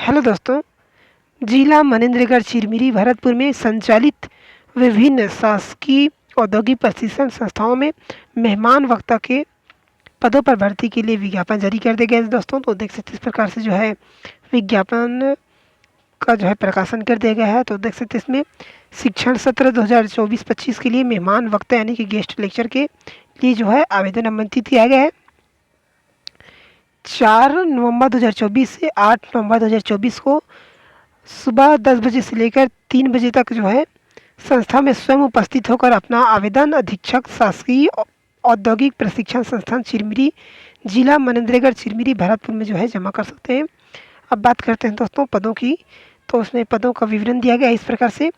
Hello दोस्तों, जिला मनेंद्रगढ़ चिरमिरी भरतपुर में संचालित विभिन्न शासकीय औद्योगिक प्रशिक्षण संस्थाओं में मेहमान वक्ता के पदों पर भर्ती के लिए विज्ञापन जारी कर दिए गए हैं दोस्तों। तो देख सकते हैं इस प्रकार से जो है विज्ञापन का जो है प्रकाशन कर दिया गया है। तो देख सकते हैं इसमें शिक्षण सत्र 2024-25 के लिए मेहमान वक्ता यानी कि गेस्ट लेक्चर के लिए जो है आवेदन आमंत्रित किया गया है। 4 नवंबर 2024 से 8 नवंबर 2024 को सुबह 10 बजे से लेकर 3 बजे तक जो है संस्था में स्वयं उपस्थित होकर अपना आवेदन अधीक्षक शासकीय औद्योगिक प्रशिक्षण संस्थान चिरमिरी जिला मनेंद्रगढ़ चिरमिरी भरतपुर में जो है जमा कर सकते हैं। अब बात करते हैं दोस्तों पदों की। तो उसमें पदों का विवरण दिया गया है इस प्रकार से।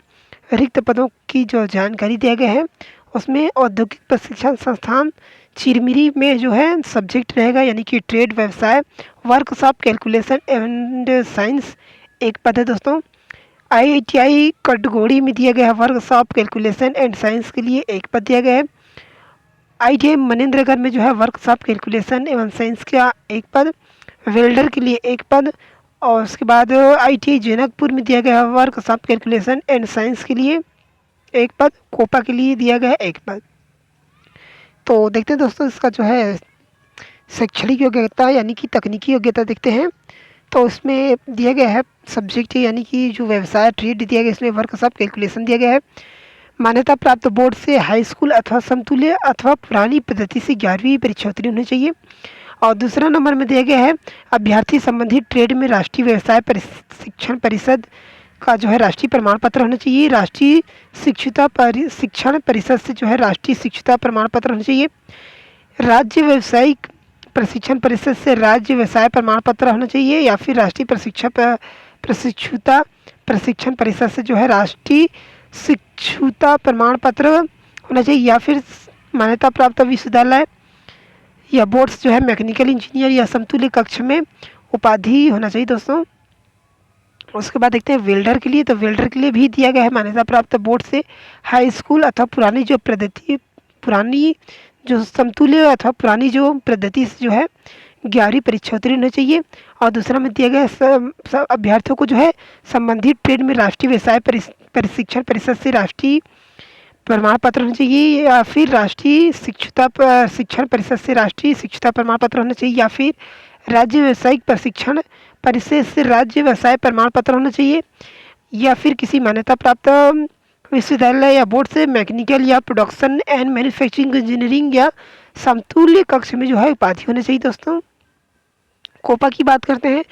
रिक्त पदों की जो जानकारी दिया गया है उसमें औद्योगिक प्रशिक्षण संस्थान चिरमिरी में जो है सब्जेक्ट रहेगा यानी कि ट्रेड व्यवसाय वर्कशॉप कैलकुलेशन एंड साइंस एक पद है दोस्तों। IITI कटघोड़ी में दिया गया है वर्कशॉप कैलकुलेशन एंड साइंस के लिए एक पद दिया गया है। IITI मनेंद्रगढ़ में जो है वर्कशॉप कैलकुलेशन एवं साइंस का एक पद, वेल्डर के लिए एक पद। और उसके बाद IITI जनकपुर में दिया गया है वर्कशॉप कैलकुलेशन एंड साइंस के लिए एक पद, कोपा के लिए दिया गया है एक पद। तो देखते हैं दोस्तों इसका जो है शैक्षणिक योग्यता यानी कि तकनीकी योग्यता देखते हैं। तो इसमें दिया गया है सब्जेक्ट यानी कि जो व्यवसाय ट्रेड दिया गया, इसमें वर्कशॉप कैलकुलेशन दिया गया है। मान्यता प्राप्त बोर्ड से हाई स्कूल अथवा समतुल्य अथवा पुरानी पद्धति से 11वीं परीक्षा उत्तीर्ण होनी चाहिए। और दूसरा नंबर में दिया गया है अभ्यर्थी संबंधित ट्रेड में राष्ट्रीय व्यवसाय प्रशिक्षण परिषद का जो है राष्ट्रीय प्रमाण पत्र होना चाहिए। राष्ट्रीय शिक्षण परिषद से जो है राष्ट्रीय शिक्षुता प्रमाण पत्र होना चाहिए। राज्य व्यावसायिक प्रशिक्षण परिषद से राज्य व्यवसाय प्रमाण पत्र होना चाहिए, या फिर राष्ट्रीय प्रशिक्षुता प्रशिक्षण परिषद से जो है राष्ट्रीय शिक्षुता प्रमाण पत्र होना चाहिए, या फिर मान्यता प्राप्त विश्वविद्यालय या बोर्ड्स जो है मैकेनिकल इंजीनियर या समतुल्य कक्ष में उपाधि होना चाहिए दोस्तों। उसके बाद देखते हैं वेल्डर के लिए। तो वेल्डर के लिए भी दिया गया है मान्यता प्राप्त बोर्ड से हाई स्कूल अथवा पुरानी जो समतुल्य अथवा पुरानी जो पद्धति से जो है 11वीं परीक्षा उत्तीर्ण होना चाहिए। और दूसरा में दिया गया सब अभ्यर्थियों को जो है संबंधित ट्रेड में राष्ट्रीय व्यवसाय प्रशिक्षण परिषद से राष्ट्रीय प्रमाण पत्र होना चाहिए, या फिर राष्ट्रीय शिक्षण परिषद से राष्ट्रीय शिक्षुता प्रमाण पत्र होना चाहिए, या फिर राज्य व्यावसायिक प्रशिक्षण परिषद से राज्य व्यवसाय प्रमाण पत्र होना चाहिए, या फिर किसी मान्यता प्राप्त विश्वविद्यालय या बोर्ड से मैकेनिकल या प्रोडक्शन एंड मैन्युफैक्चरिंग इंजीनियरिंग या समतुल्य कक्ष में जो है उपाधि होनी चाहिए दोस्तों। कोपा की बात करते हैं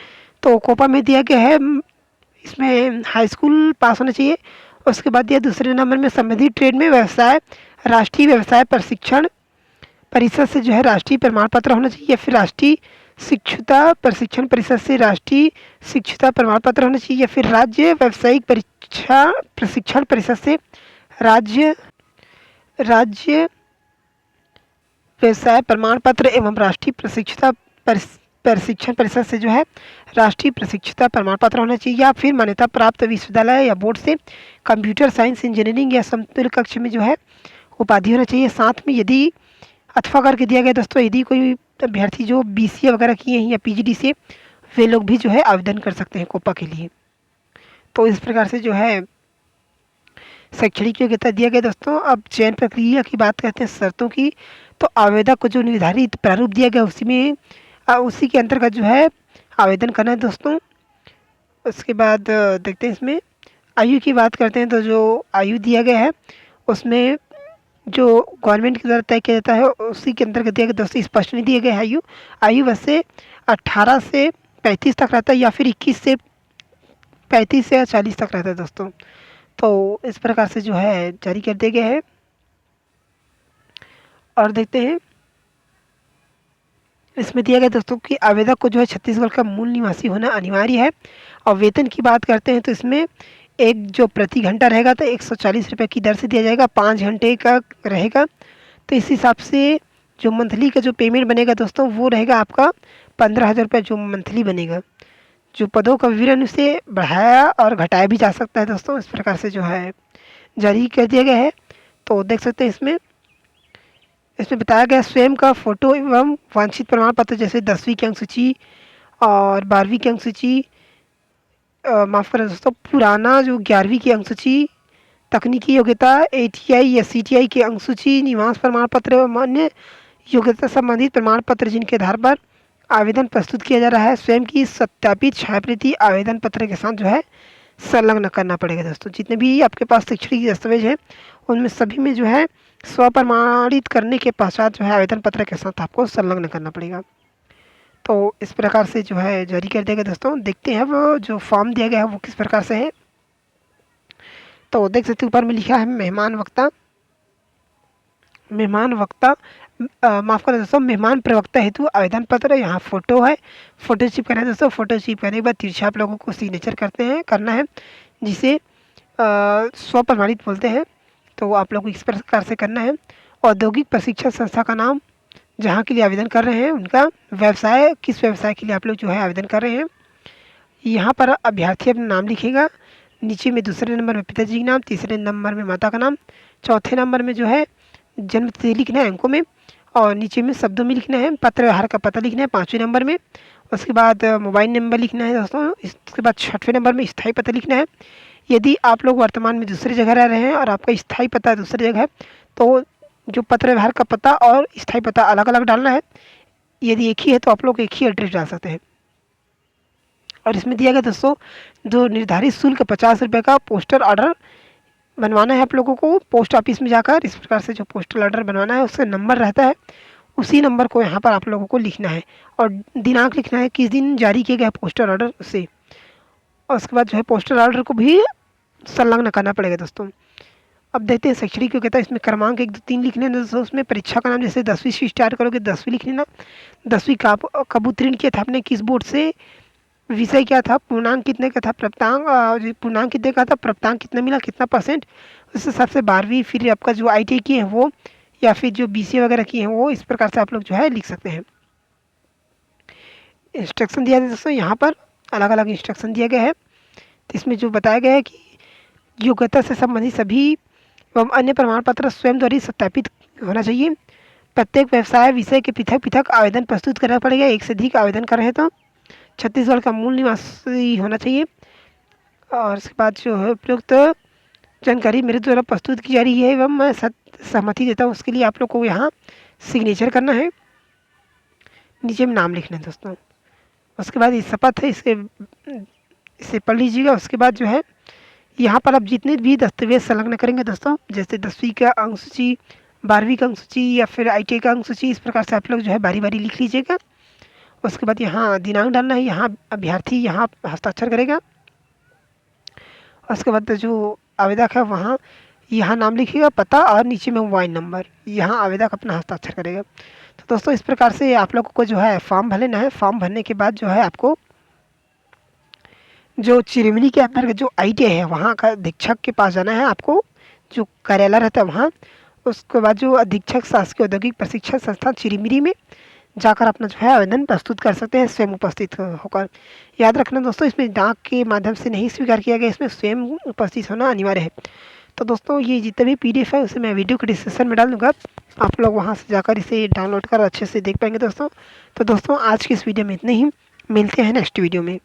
तो कोपा में दिया गया है इसमें हाई स्कूल पास होना चाहिए। उसके बाद दिया दूसरे नंबर में संबंधित ट्रेड में व्यवसाय राष्ट्रीय व्यवसाय प्रशिक्षण परिषद से जो है राष्ट्रीय प्रमाण पत्र होना चाहिए, या फिर राष्ट्रीय शिक्षुता प्रशिक्षण परिषद से राष्ट्रीय शिक्षुता प्रमाण पत्र होना चाहिए, या फिर राज्य व्यावसायिक परीक्षा प्रशिक्षण परिषद से राज्य व्यवसाय प्रमाण पत्र एवं राष्ट्रीय प्रशिक्षण परिषद से जो है राष्ट्रीय प्रशिक्षुता प्रमाण पत्र होना चाहिए, या फिर मान्यता प्राप्त विश्वविद्यालय या बोर्ड से कंप्यूटर साइंस इंजीनियरिंग या समतुल्य कक्ष में जो है उपाधि होना चाहिए। साथ में यदि अथवा करके दिया गया दोस्तों, यदि कोई अभ्यर्थी जो BCA वगैरह किए हैं या PGDCA, वे लोग भी जो है आवेदन कर सकते हैं कोपा के लिए। तो इस प्रकार से जो है शैक्षणिक योग्यता दिया गया दोस्तों। अब चयन प्रक्रिया की बात करते हैं शर्तों की। तो आवेदक को जो निर्धारित प्रारूप दिया गया उसी के अंतर्गत जो है आवेदन करना है दोस्तों। उसके बाद देखते हैं इसमें आयु की बात करते हैं। तो जो आयु दिया गया है उसमें जो गवर्नमेंट के द्वारा तय किया जाता है उसी के अंतर्गत दिया गया दोस्तों, स्पष्ट नहीं दिया गया है आयु वैसे 18 से 35 तक रहता है, या फिर 21 से 35 या 40 तक रहता है दोस्तों। तो इस प्रकार से जो है जारी कर दिया गया है। और देखते हैं इसमें दिया गया दोस्तों कि आवेदक को जो है छत्तीसगढ़ का मूल निवासी होना अनिवार्य है। और वेतन की बात करते हैं तो इसमें एक जो प्रति घंटा रहेगा तो 140 रुपये की दर से दिया जाएगा, 5 घंटे का रहेगा। तो इस हिसाब से जो मंथली का जो पेमेंट बनेगा दोस्तों वो रहेगा आपका 15,000 रुपये जो मंथली बनेगा। जो पदों का विवरण उसे बढ़ाया और घटाया भी जा सकता है दोस्तों, इस प्रकार से जो है जारी कर दिया गया है। तो देख सकते हैं इसमें बताया गया स्वयं का फ़ोटो एवं वांछित प्रमाण पत्र जैसे 10वीं की अंक सूची और 12वीं की अंक सूची माफ़ करें दोस्तों, पुराना जो 11वीं की अंक-सूची, तकनीकी योग्यता, एटीआई या सीटीआई की अंक-सूची, निवास प्रमाण पत्र एवं अन्य योग्यता संबंधित प्रमाण पत्र जिनके आधार पर आवेदन प्रस्तुत किया जा रहा है, स्वयं की सत्यापित छायाप्रति आवेदन पत्र के साथ जो है संलग्न करना पड़ेगा दोस्तों। जितने भी आपके पास शैक्षणिक दस्तावेज हैं, उनमें सभी में जो है स्वप्रमाणित करने के पश्चात जो है आवेदन पत्र के साथ आपको संलग्न करना पड़ेगा। तो इस प्रकार से जो है जारी कर दिया गया दोस्तों। देखते हैं वो जो फॉर्म दिया गया है वो किस प्रकार से है। तो देख सकते हैं ऊपर में लिखा है मेहमान वक्ता, माफ़ करें दोस्तों, मेहमान प्रवक्ता हेतु आवेदन पत्र। यहाँ फ़ोटो है, फ़ोटो चिपकाना है दोस्तों। फ़ोटो चिपकाने के बाद तिरछा आप लोगों को सिग्नेचर करना है, जिसे स्वप्रमाणित बोलते हैं। तो आप लोग को इस प्रकार से करना है। औद्योगिक प्रशिक्षण संस्था का नाम, जहाँ के लिए आवेदन कर रहे हैं, उनका व्यवसाय, किस व्यवसाय के लिए आप लोग जो है आवेदन कर रहे हैं। यहाँ पर अभ्यर्थी अपना नाम लिखेगा, नीचे में दूसरे नंबर में पिताजी का नाम, तीसरे नंबर में माता का नाम, चौथे नंबर में जो है जन्म तिथि लिखना है अंकों में, और नीचे में शब्दों में लिखना है। पत्र व्यवहार का पता लिखना है 5वें नंबर में। उसके बाद मोबाइल नंबर लिखना है दोस्तों। इसके बाद 6वें नंबर में स्थायी पता लिखना है। यदि आप लोग वर्तमान में दूसरी जगह रह रहे हैं और आपका स्थायी पता दूसरी जगह है, तो जो पत्र व्यवहार का पता और स्थायी पता अलग अलग डालना है। यदि एक ही है तो आप लोग एक ही एड्रेस डाल सकते हैं। और इसमें दिया गया दोस्तों, जो निर्धारित शुल्क 50 रुपये का पोस्टल ऑर्डर बनवाना है आप लोगों को पोस्ट ऑफिस में जाकर। इस प्रकार से जो पोस्टल ऑर्डर बनवाना है उसका नंबर रहता है, उसी नंबर को यहाँ पर आप लोगों को लिखना है, और दिनांक लिखना है किस दिन जारी किया गया पोस्टल ऑर्डर उसे। और उसके बाद जो है पोस्टल ऑर्डर को भी संलग्न करना पड़ेगा दोस्तों। अब देखते हैं शैक्षणिक योग्यता। इसमें क्रमांक 1, 2, 3 लिख लेना दोस्तों। उसमें परीक्षा का नाम, जैसे 10वीं से स्टार्ट करोगे 10वीं लिख लेना। 10वीं कब उत्तीर्ण किया था आपने, किस बोर्ड से, विषय क्या था, पूर्णांक कितने का था, पूर्णांक कितने का था, प्राप्तांक कितना मिला, कितना परसेंट। उस हिसाब से 12वीं, फिर आपका जो ITI की है वो, या फिर जो BCA वगैरह की है वो, इस प्रकार से आप लोग जो है लिख सकते हैं। इंस्ट्रक्शन दिया है दोस्तों, यहाँ पर अलग अलग इंस्ट्रक्शन दिया गया है। तो इसमें जो बताया गया है कि योग्यता से संबंधित सभी एवं अन्य प्रमाण पत्र स्वयं द्वारा सत्यापित होना चाहिए। प्रत्येक व्यवसाय विषय के पृथक पृथक आवेदन प्रस्तुत करना पड़ेगा। एक से अधिक आवेदन कर रहे हैं तो छत्तीसगढ़ का मूल निवासी होना चाहिए। और उसके बाद जो है उपयुक्त जानकारी मेरे द्वारा प्रस्तुत की जा रही है एवं मैं सहमति देता हूँ, उसके लिए आप लोग को यहाँ सिग्नेचर करना है, नीचे में नाम लिखना है दोस्तों। उसके बाद ये शपथ है, इसे पढ़ लीजिएगा। उसके बाद जो है यहाँ पर आप जितने भी दस्तावेज संलग्न करेंगे दोस्तों, जैसे 10वीं का अंक सूची, 12वीं का अंक सूची, या फिर ITI का अंक सूची, इस प्रकार से आप लोग जो है बारी बारी लिख लीजिएगा। उसके बाद यहाँ दिनांक डालना है, यहाँ अभ्यर्थी यहाँ हस्ताक्षर करेगा। उसके बाद जो आवेदक है वहाँ यहाँ नाम लिखिएगा, पता, और नीचे में मोबाइल नंबर, यहाँ आवेदक अपना हस्ताक्षर करेगा। तो दोस्तों इस प्रकार से आप लोगों को जो है फॉर्म भर लेना है। फॉर्म भरने के बाद जो है आपको जो चिरमिरी के अंदर जो ITI है वहाँ का अधीक्षक के पास जाना है आपको, जो कार्यालय रहता है वहाँ। उसके बाद जो अधीक्षक शासकीय औद्योगिक प्रशिक्षण संस्थान चिरमिरी में जाकर अपना जो है आवेदन प्रस्तुत कर सकते हैं स्वयं उपस्थित होकर। याद रखना दोस्तों, इसमें डाक के माध्यम से नहीं स्वीकार किया गया, इसमें स्वयं उपस्थित होना अनिवार्य है। तो दोस्तों ये जितने भी PDF है उसे मैं वीडियो के डिस्क्रिप्शन में डाल दूँगा, आप लोग वहाँ से जाकर इसे डाउनलोड कर अच्छे से देख पाएंगे दोस्तों। तो दोस्तों आज की इस वीडियो में इतने ही, मिलते हैं नेक्स्ट वीडियो में।